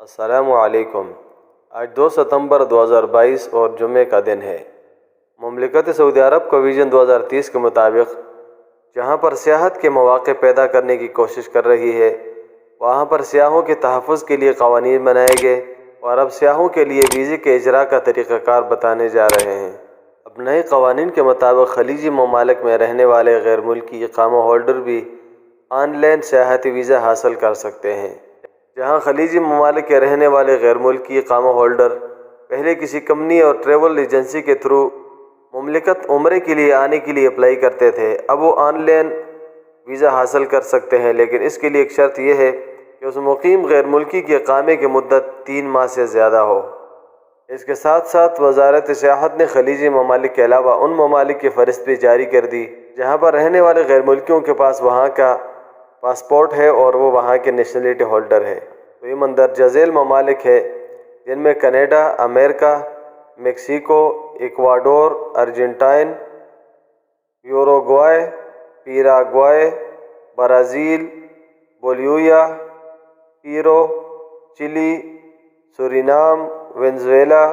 अस्सलामु अलैकुम। आज 2 सितंबर 2022 और जुमे का दिन है। मुमलिकत सऊदी अरब को विजन 2030 के मुताबिक जहाँ पर सियाहत के मौक़े पैदा करने की कोशिश कर रही है, वहाँ पर सियाहों के तहफ़्फ़ुज़ के लिए क़वानीन बनाए गए और अब सियाहों के लिए वीज़े के इजरा का तरीक़ाकार बताने जा रहे हैं। अब नए क़वानीन के मुताबिक खलीजी ममालिक में रहने वाले गैर मुल्की इक़ामा होल्डर भी ऑनलाइन सियाहती वीज़ा हासिल कर सकते हैं। जहाँ खलीजी ममालिक के रहने वाले गैर मुल्की इक़ामा होल्डर पहले किसी कंपनी और ट्रैवल एजेंसी के थ्रू मुमलिकत उम्रे के लिए आने के लिए अप्लाई करते थे, अब वो ऑनलाइन वीज़ा हासिल कर सकते हैं, लेकिन इसके लिए एक शर्त यह है कि उस मुकीम गैर मुल्की के इक़ामे की मुद्दत 3 माह से ज़्यादा हो। इसके साथ साथ वज़ारत सियाहत ने खलीजी ममालिक के अलावा उन ममालिक की फ़हरिस्त भी जारी कर दी जहाँ पर रहने वाले गैर मुल्कियों के पास वहाँ का पासपोर्ट है और वो वहाँ के नेशनलिटी होल्डर है। तो ये मंदरजा झेल ममालिक है जिनमें Canada, America, Mexico, Ecuador, Argentine, Uruguay, Paraguay, Brazil, Bolivia, Peru, Chile, Suriname, Venezuela,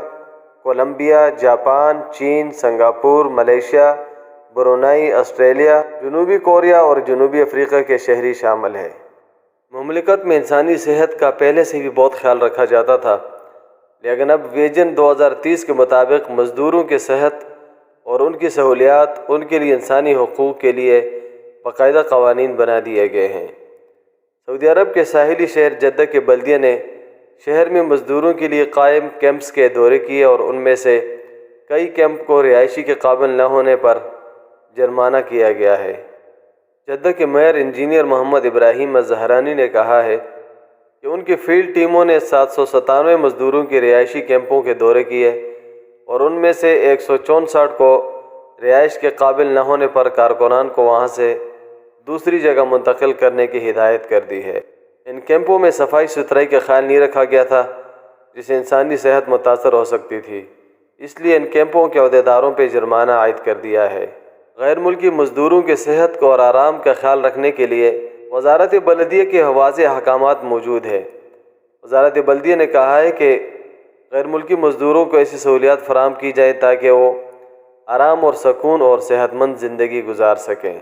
Colombia, Japan, चीन, सिंगापुर, मलेशिया, ब्रुनेई, ऑस्ट्रेलिया, जनूबी कोरिया और जनूबी अफ्रीका के शहरी शामिल हैं। मुमलिकत में इंसानी सेहत का पहले से भी बहुत ख्याल रखा जाता था, लेकिन अब विजन 2030 के मुताबिक मज़दूरों की सेहत और उनकी सहूलियात, उनके लिए इंसानी हुकूक़ के लिए बाकायदा क़वानीन बना दिए गए हैं। सऊदी अरब के साहिली शहर जद्दा के बल्दिया ने शहर में मज़दूरों के लिए कायम कैंप्स के दौरे किए और उनमें से कई कैंप को रिहायशी के काबिल न होने पर जुर्माना किया गया है। जद्दा के mayor engineer Mohammed Ibrahim Zahrani ने कहा है कि उनकी फील्ड टीमों ने 797 मज़दूरों के रिहायशी कैंपों के दौरे किए और उनमें से 164 को रिहाइश के काबिल न होने पर कारकुनान को वहाँ से दूसरी जगह मुंतकिल करने की हिदायत कर दी है। इन कैंपों में सफाई सुथराई का ख्याल नहीं रखा गया था, जिससे इंसानी सेहत मुतासर हो सकती थी, इसलिए इन कैंपों के अहदेदारों पर जुर्माना आयद कर दिया है। गैर मुल्की मज़दूरों की सेहत को और आराम का ख्याल रखने के लिए वज़ारत बल्दिया के वाज़ेह अहकामात मौजूद है। वज़ारत बल्दिया ने कहा है कि गैर मुल्की मज़दूरों को ऐसी सहूलियात फराहम की जाए ताकि वो आराम और सकून और सेहतमंद ज़िंदगी गुजार सकें।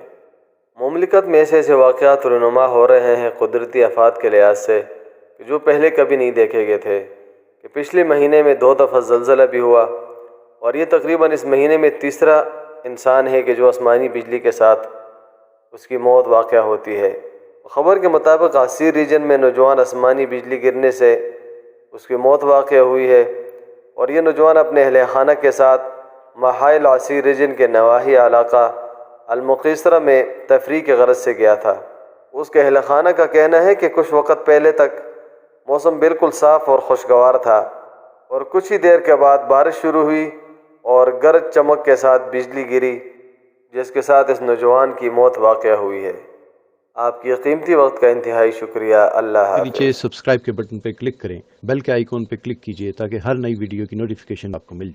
मुमलिकत में ऐसे वाक़यात रुनुमा हो रहे हैं कुदरती आफात के लिहाज से कि जो पहले कभी नहीं देखे गए थे। कि पिछले महीने में 2 दफ़ा ज़लज़ला भी हुआ और ये तकरीबन इस महीने में तीसरा इंसान है कि जो आसमानी बिजली के साथ उसकी मौत वाक़या होती है। ख़बर के मुताबिक आसीर रीजन में नौजवान आसमानी बिजली गिरने से उसकी मौत वाक़या हुई है और ये नौजवान अपने अहले खाना के साथ महाइल आसीर रीजन के नवाही इलाका अलमुकीसरा में तफरीह की गरज से गया था। उसके अहले खाना का कहना है कि कुछ वक़्त पहले तक मौसम बिल्कुल साफ़ और खुशगवार था और कुछ ही देर के बाद बारिश शुरू हुई और गरज चमक के साथ बिजली गिरी, जिसके साथ इस नौजवान की मौत वाक़या हुई है। आपकी कीमती वक्त का इंतहाई शुक्रिया। अल्लाह हाफ़िज़। नीचे सब्सक्राइब के बटन पर क्लिक करें, बेल के आइकॉन पर क्लिक कीजिए ताकि हर नई वीडियो की नोटिफिकेशन आपको मिल जाए।